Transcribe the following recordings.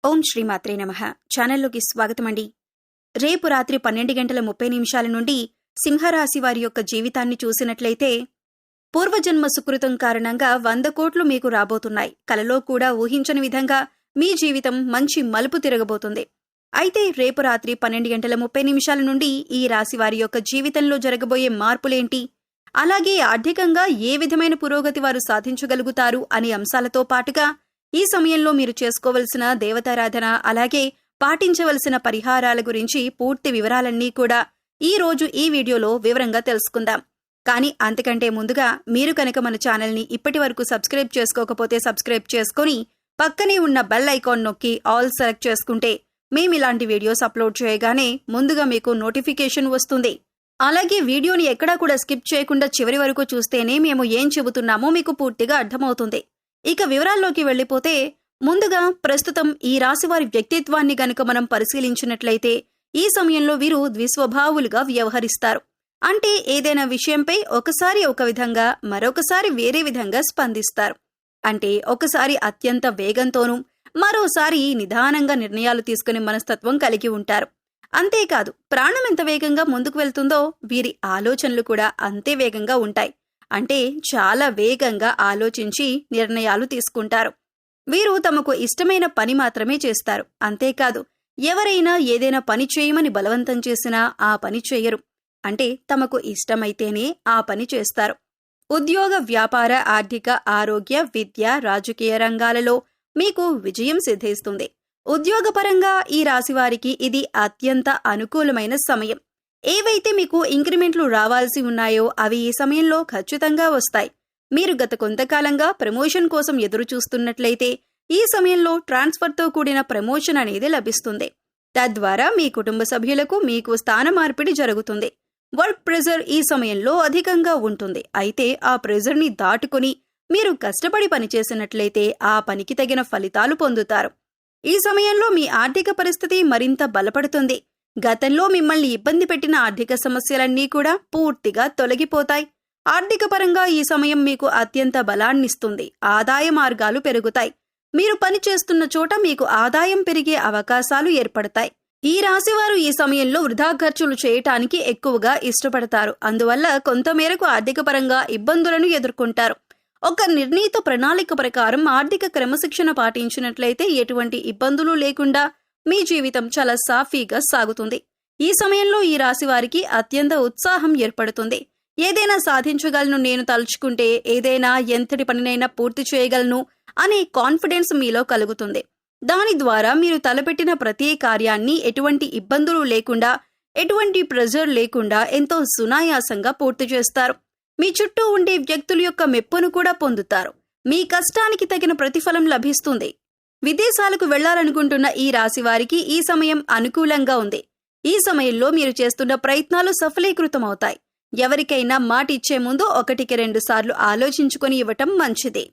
ఓం శ్రీమాత్రే నమః. ఛానల్లోకి స్వాగతమండి. రేపు రాత్రి 12:30 నుండి సింహరాశి వారి యొక్క జీవితాన్ని చూసినట్లయితే పూర్వజన్మ సుకృతం కారణంగా 100 కోట్లు మీకు రాబోతున్నాయి. కలలో కూడా ఊహించని విధంగా మీ జీవితం మంచి మలుపు తిరగబోతుంది. అయితే రేపు రాత్రి 12:30 నుండి ఈ రాశి వారి యొక్క జీవితంలో జరగబోయే మార్పులేంటి, అలాగే ఆర్థికంగా ఏ విధమైన పురోగతి వారు సాధించగలుగుతారు అనే అంశాలతో పాటుగా ఈ సమయంలో మీరు చేసుకోవలసిన దేవతారాధన, అలాగే పాటించవలసిన పరిహారాల గురించి పూర్తి వివరాలన్నీ కూడా ఈ రోజు ఈ వీడియోలో వివరంగా తెలుసుకుందాం. కానీ అంతకంటే ముందుగా మీరు కనుక మన ఛానల్ని ఇప్పటి వరకు సబ్స్క్రైబ్ చేసుకోకపోతే సబ్స్క్రైబ్ చేసుకొని పక్కనే ఉన్న బెల్ ఐకాన్ నొక్కి ఆల్ సెలెక్ట్ చేసుకుంటే మేమిలాంటి వీడియోస్ అప్లోడ్ చేయగానే ముందుగా మీకు నోటిఫికేషన్ వస్తుంది. అలాగే వీడియోని ఎక్కడా కూడా స్కిప్ చేయకుండా చివరి వరకు చూస్తేనే మేము ఏం చెబుతున్నామో మీకు పూర్తిగా అర్థమవుతుంది. ఇక వివరాల్లోకి వెళ్లిపోతే ముందుగా ప్రస్తుతం ఈ రాశివారి వ్యక్తిత్వాన్ని గనుక మనం పరిశీలించినట్లయితే ఈ సమయంలో వీరు ద్విస్వభావులుగా వ్యవహరిస్తారు. అంటే ఏదైనా విషయంపై ఒకసారి ఒక విధంగా, మరొకసారి వేరే విధంగా స్పందిస్తారు. అంటే ఒకసారి అత్యంత వేగంతోనూ, మరోసారి నిదానంగా నిర్ణయాలు తీసుకునే మనస్తత్వం కలిగి ఉంటారు. అంతేకాదు, ప్రాణం ఎంత వేగంగా ముందుకు వెళ్తుందో వీరి ఆలోచనలు కూడా అంతే వేగంగా ఉంటాయి. అంటే చాలా వేగంగా ఆలోచించి నిర్ణయాలు తీసుకుంటారు. వీరు తమకు ఇష్టమైన పని మాత్రమే చేస్తారు. అంతేకాదు, ఎవరైనా ఏదైనా పని చేయమని బలవంతం చేసినా ఆ పని చేయరు. అంటే తమకు ఇష్టమైతేనే ఆ పని చేస్తారు. ఉద్యోగ, వ్యాపార, ఆర్థిక, ఆరోగ్య, విద్య, రాజకీయ రంగాలలో మీకు విజయం సిద్ధిస్తుంది. ఉద్యోగపరంగా ఈ రాశివారికి ఇది అత్యంత అనుకూలమైన సమయం. ఏవైతే మీకు ఇంక్రిమెంట్లు రావాల్సి ఉన్నాయో అవి ఈ సమయంలో ఖచ్చితంగా వస్తాయి. మీరు గత కొంతకాలంగా ప్రమోషన్ కోసం ఎదురు చూస్తున్నట్లయితే ఈ సమయంలో ట్రాన్స్ఫర్తో కూడిన ప్రమోషన్ అనేది లభిస్తుంది. తద్వారా మీ కుటుంబ సభ్యులకు మీకు స్థాన మార్పిడి జరుగుతుంది. వర్క్ ప్రెజర్ ఈ సమయంలో అధికంగా ఉంటుంది. అయితే ఆ ప్రెజర్ని దాటుకుని మీరు కష్టపడి పనిచేసినట్లయితే ఆ పనికి తగిన ఫలితాలు పొందుతారు. ఈ సమయంలో మీ ఆర్థిక పరిస్థితి మరింత బలపడుతుంది. గతంలో మిమ్మల్ని ఇబ్బంది పెట్టిన ఆర్థిక సమస్యలన్నీ కూడా పూర్తిగా తొలగిపోతాయి. ఆర్థిక పరంగా ఈ సమయం మీకు అత్యంత బలాన్నిస్తుంది. ఆదాయ మార్గాలు పెరుగుతాయి. మీరు పనిచేస్తున్న చోట మీకు ఆదాయం పెరిగే అవకాశాలు ఏర్పడతాయి. ఈ రాశివారు ఈ సమయంలో వృధా ఖర్చులు చేయటానికి ఎక్కువగా ఇష్టపడతారు. అందువల్ల కొంతమేరకు ఆర్థిక పరంగా ఇబ్బందులను ఎదుర్కొంటారు. ఒక నిర్ణీత ప్రణాళిక ప్రకారం ఆర్థిక క్రమశిక్షణ పాటించినట్లయితే ఎటువంటి ఇబ్బందులు లేకుండా మీ జీవితం చాలా సాఫీగా సాగుతుంది. ఈ సమయంలో ఈ రాశి వారికి అత్యంత ఉత్సాహం ఏర్పడుతుంది. ఏదైనా సాధించగలను, నేను తలుచుకుంటే ఏదైనా ఎంతటి పనినైనా పూర్తి చేయగలను అనే కాన్ఫిడెన్స్ మీలో కలుగుతుంది. దాని ద్వారా మీరు తలపెట్టిన ప్రతి కార్యాన్ని ఎటువంటి ఇబ్బందులు లేకుండా, ఎటువంటి ప్రెజర్ లేకుండా ఎంతో సునాయాసంగా పూర్తి చేస్తారు. మీ చుట్టూ ఉండే వ్యక్తుల యొక్క మెప్పును కూడా పొందుతారు. మీ కష్టానికి తగిన ప్రతిఫలం లభిస్తుంది. విదేశాలకు వెళ్లాలనుకుంటున్న ఈ రాశి వారికి ఈ సమయం అనుకూలంగా ఉంది. ఈ సమయంలో మీరు చేస్తున్న ప్రయత్నాలు సఫలీకృతమవుతాయి. ఎవరికైనా మాట ఇచ్చే ముందు 1-2 సార్లు ఆలోచించుకొని ఇవ్వటం మంచిది.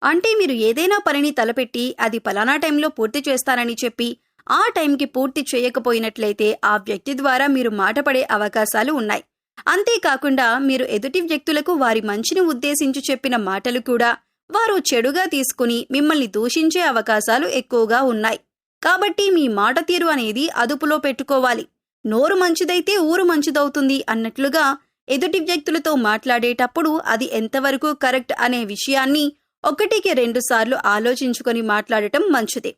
అంటే మీరు ఏదైనా పనిని తలపెట్టి అది పలానా టైంలో పూర్తి చేస్తానని చెప్పి ఆ టైంకి పూర్తి చేయకపోయినట్లయితే ఆ వ్యక్తి ద్వారా మీరు మాట పడే అవకాశాలు ఉన్నాయి. అంతేకాకుండా మీరు ఎదుటి వ్యక్తులకు వారి మంచిని ఉద్దేశించి చెప్పిన మాటలు కూడా వారు చెడుగా తీసుకుని మిమ్మల్ని దూషించే అవకాశాలు ఎక్కువగా ఉన్నాయి. కాబట్టి మీ మాట తీరు అనేది అదుపులో పెట్టుకోవాలి. నోరు మంచిదైతే ఊరు మంచిదవుతుంది అన్నట్లుగా ఎదుటి వ్యక్తులతో మాట్లాడేటప్పుడు అది ఎంతవరకు కరెక్ట్ అనే విషయాన్ని 1-2 సార్లు ఆలోచించుకొని మాట్లాడటం మంచిది.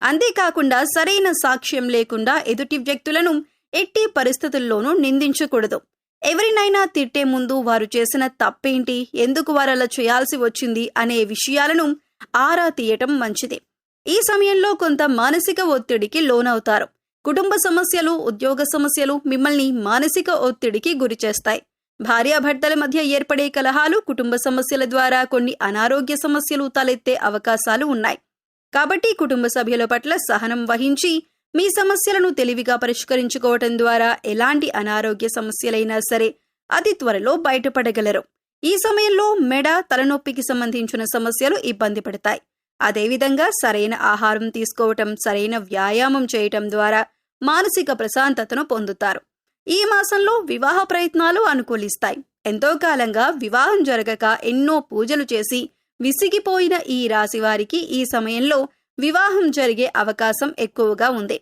అంతేకాకుండా సరైన సాక్ష్యం లేకుండా ఎదుటి వ్యక్తులను ఎట్టి పరిస్థితుల్లోనూ నిందించకూడదు. ఎవరినైనా తిట్టే ముందు వారు చేసిన తప్పేంటి, ఎందుకు వారలా చేయాల్సి వచ్చింది అనే విషయాలను ఆరా తీయటం మంచిది. ఈ సమయంలో కొంత మానసిక ఒత్తిడికి లోనవుతారు. కుటుంబ సమస్యలు, ఉద్యోగ సమస్యలు మిమ్మల్ని మానసిక ఒత్తిడికి గురిచేస్తాయి. భార్యాభర్తల మధ్య ఏర్పడే కలహాలు, కుటుంబ సమస్యల ద్వారా కొన్ని అనారోగ్య సమస్యలు తలెత్తే అవకాశాలు ఉన్నాయి. కాబట్టి కుటుంబ సభ్యుల పట్ల సహనం వహించి మీ సమస్యలను తెలివిగా పరిష్కరించుకోవటం ద్వారా ఎలాంటి అనారోగ్య సమస్యలైనా సరే అతి త్వరలో బయటపడగలరు. ఈ సమయంలో మెడ, తలనొప్పికి సంబంధించిన సమస్యలు ఇబ్బంది పడతాయి. అదేవిధంగా సరైన ఆహారం తీసుకోవటం, సరైన వ్యాయామం చేయటం ద్వారా మానసిక ప్రశాంతతను పొందుతారు. ఈ మాసంలో వివాహ ప్రయత్నాలు అనుకూలిస్తాయి. ఎంతో కాలంగా వివాహం జరగక ఎన్నో పూజలు చేసి విసిగిపోయిన ఈ రాశివారికి ఈ సమయంలో వివాహం జరిగే అవకాశం ఎక్కువగా ఉంది.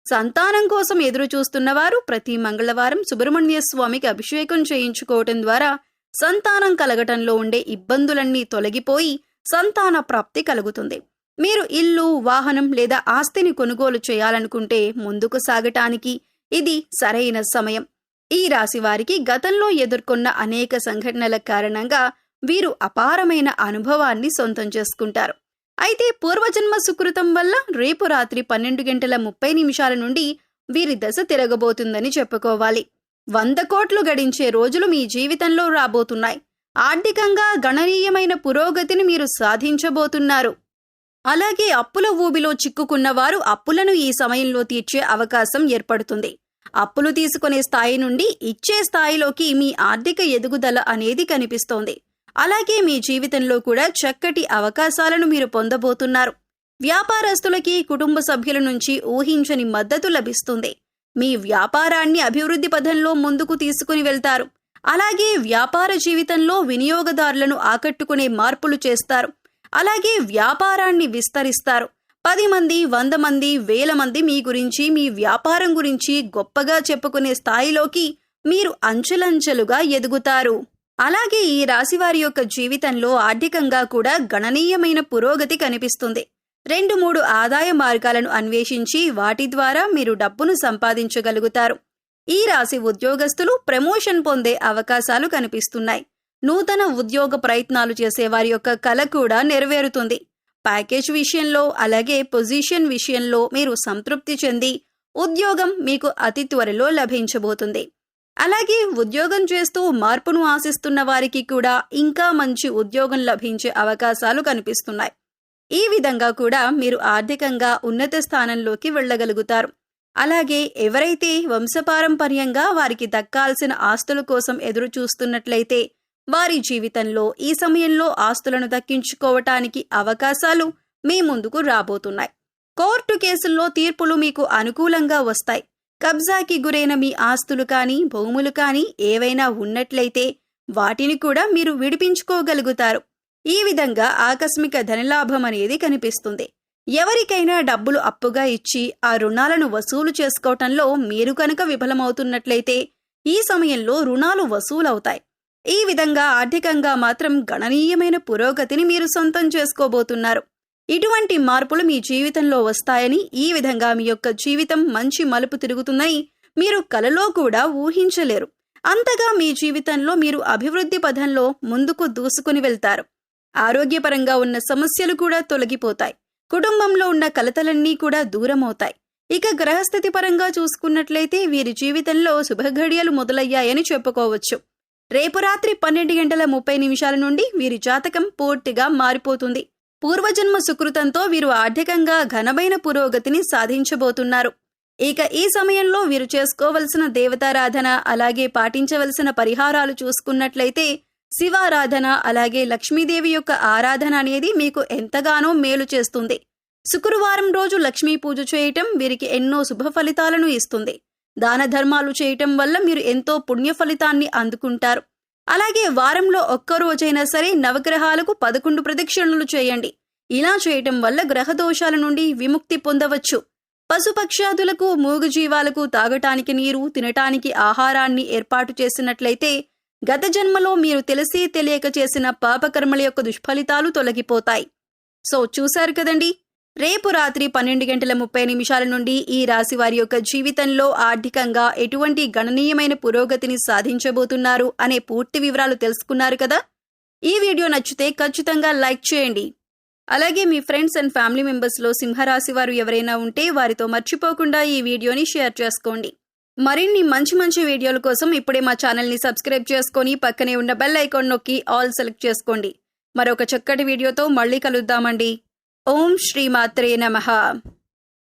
సంతానం కోసం ఎదురు చూస్తున్నవారు ప్రతి మంగళవారం సుబ్రహ్మణ్య స్వామికి అభిషేకం చేయించుకోవటం ద్వారా సంతానం కలగటంలో ఉండే ఇబ్బందులన్నీ తొలగిపోయి సంతాన ప్రాప్తి కలుగుతుంది. మీరు ఇల్లు, వాహనం లేదా ఆస్తిని కొనుగోలు చేయాలనుకుంటే ముందుకు సాగటానికి ఇది సరైన సమయం. ఈ రాశి వారికి గతంలో ఎదుర్కొన్న అనేక సంఘటనల కారణంగా వీరు అపారమైన అనుభవాన్ని సొంతం చేసుకుంటారు. అయితే పూర్వజన్మ సుకృతం వల్ల రేపు రాత్రి 12:30 నుండి వీరి దశ తిరగబోతుందని చెప్పుకోవాలి. 100 కోట్లు గడించే రోజులు మీ జీవితంలో రాబోతున్నాయి. ఆర్థికంగా గణనీయమైన పురోగతిని మీరు సాధించబోతున్నారు. అలాగే అప్పుల ఊబిలో చిక్కుకున్న వారు అప్పులను ఈ సమయంలో తీర్చే అవకాశం ఏర్పడుతుంది. అప్పులు తీసుకునే స్థాయి నుండి ఇచ్చే స్థాయిలోకి మీ ఆర్థిక ఎదుగుదల అనేది కనిపిస్తోంది. అలాగే మీ జీవితంలో కూడా చక్కటి అవకాశాలను మీరు పొందబోతున్నారు. వ్యాపారస్తులకి కుటుంబ సభ్యుల నుంచి ఊహించని మద్దతు లభిస్తుంది. మీ వ్యాపారాన్ని అభివృద్ధి పథంలో ముందుకు తీసుకుని వెళ్తారు. అలాగే వ్యాపార జీవితంలో వినియోగదారులను ఆకట్టుకునే మార్పులు చేస్తారు. అలాగే వ్యాపారాన్ని విస్తరిస్తారు. 10 మంది, 100 మంది, 1000 మంది మీ గురించి, మీ వ్యాపారం గురించి గొప్పగా చెప్పుకునే స్థాయిలోకి మీరు అంచెలంచెలుగా ఎదుగుతారు. అలాగే ఈ రాశివారి యొక్క జీవితంలో ఆర్థికంగా కూడా గణనీయమైన పురోగతి కనిపిస్తుంది. 2-3 ఆదాయ మార్గాలను అన్వేషించి వాటి ద్వారా మీరు డబ్బును సంపాదించగలుగుతారు. ఈ రాశి ఉద్యోగస్తులు ప్రమోషన్ పొందే అవకాశాలు కనిపిస్తున్నాయి. నూతన ఉద్యోగ ప్రయత్నాలు చేసే వారి యొక్క కల కూడా నెరవేరుతుంది. ప్యాకేజ్ విషయంలో అలాగే పొజిషన్ విషయంలో మీరు సంతృప్తి చెంది ఉద్యోగం మీకు అతి త్వరలో లభించబోతుంది. అలాగే ఉద్యోగం చేస్తూ మార్పును ఆశిస్తున్న వారికి కూడా ఇంకా మంచి ఉద్యోగం లభించే అవకాశాలు కనిపిస్తున్నాయి. ఈ విధంగా కూడా మీరు ఆర్థికంగా ఉన్నత స్థానంలోకి వెళ్ళగలుగుతారు. అలాగే ఎవరైతే వంశపారంపర్యంగా వారికి దక్కాల్సిన ఆస్తుల కోసం ఎదురు చూస్తున్నట్లయితే వారి జీవితంలో ఈ సమయంలో ఆస్తులను దక్కించుకోవటానికి అవకాశాలు మీ ముందుకు రాబోతున్నాయి. కోర్టు కేసుల్లో తీర్పులు మీకు అనుకూలంగా వస్తాయి. కబ్జాకి గురైన మీ ఆస్తులు కానీ భూములు కానీ ఏవైనా ఉన్నట్లయితే వాటిని కూడా మీరు విడిపించుకోగలుగుతారు. ఈ విధంగా ఆకస్మిక ధనలాభం అనేది కనిపిస్తుంది. ఎవరికైనా డబ్బులు అప్పుగా ఇచ్చి ఆ రుణాలను వసూలు చేసుకోవటంలో మీరు కనుక విఫలమవుతున్నట్లయితే ఈ సమయంలో రుణాలు వసూలవుతాయి. ఈ విధంగా ఆర్థికంగా మాత్రం గణనీయమైన పురోగతిని మీరు సొంతం చేసుకోబోతున్నారు. ఇటువంటి మార్పులు మీ జీవితంలో వస్తాయని, ఈ విధంగా మీ యొక్క జీవితం మంచి మలుపు తిరుగుతుందని మీరు కలలో కూడా ఊహించలేరు. అంతగా మీ జీవితంలో మీరు అభివృద్ధి పథంలో ముందుకు దూసుకుని వెళ్తారు. ఆరోగ్యపరంగా ఉన్న సమస్యలు కూడా తొలగిపోతాయి. కుటుంబంలో ఉన్న కలతలన్నీ కూడా దూరమవుతాయి. ఇక గ్రహస్థితి పరంగా చూసుకున్నట్లయితే వీరి జీవితంలో శుభఘడియలు మొదలయ్యాయని చెప్పుకోవచ్చు. రేపు రాత్రి 12:30 నుండి వీరి జాతకం పూర్తిగా మారిపోతుంది. పూర్వజన్మ సుకృతంతో వీరు ఆర్థికంగా ఘనమైన పురోగతిని సాధించబోతున్నారు. ఇక ఈ సమయంలో వీరు చేసుకోవలసిన దేవతారాధన అలాగే పాటించవలసిన పరిహారాలు చూసుకున్నట్లయితే శివారాధన అలాగే లక్ష్మీదేవి యొక్క ఆరాధన అనేది మీకు ఎంతగానో మేలు చేస్తుంది. శుక్రవారం రోజు లక్ష్మీ పూజ చేయటం వీరికి ఎన్నో శుభ ఫలితాలను ఇస్తుంది. దాన ధర్మాలు చేయటం వల్ల మీరు ఎంతో పుణ్య ఫలితాన్ని అందుకుంటారు. అలాగే వారంలో ఒక్కరోజైనా సరే నవగ్రహాలకు 11 ప్రదక్షిణలు చేయండి. ఇలా చేయటం వల్ల గ్రహ దోషాల నుండి విముక్తి పొందవచ్చు. పశుపక్షాదులకు, మూగజీవాలకు తాగటానికి నీరు, తినటానికి ఆహారాన్ని ఏర్పాటు చేసినట్లయితే గత జన్మలో మీరు తెలిసి తెలియక చేసిన పాపకర్మల యొక్క దుష్ఫలితాలు తొలగిపోతాయి. సో చూశారు కదండి, రేపు రాత్రి 12:30 నుండి ఈ రాశి వారి యొక్క జీవితంలో ఆర్థికంగా ఎటువంటి గణనీయమైన పురోగతిని సాధించబోతున్నారు అనే పూర్తి వివరాలు తెలుసుకున్నారు కదా. ఈ వీడియో నచ్చితే ఖచ్చితంగా లైక్ చేయండి. అలాగే మీ ఫ్రెండ్స్ అండ్ ఫ్యామిలీ మెంబర్స్లో సింహరాశి వారు ఎవరైనా ఉంటే వారితో మర్చిపోకుండా ఈ వీడియోని షేర్ చేసుకోండి. మరిన్ని మంచి వీడియోల కోసం ఇప్పుడే మా ఛానల్ని సబ్స్క్రైబ్ చేసుకొని పక్కనే ఉన్న బెల్ ఐకాన్ నొక్కి ఆల్ సెలెక్ట్ చేసుకోండి. మరొక చక్కటి వీడియోతో మళ్ళీ కలుద్దామండి. ఓం శ్రీ మాత్రే నమః.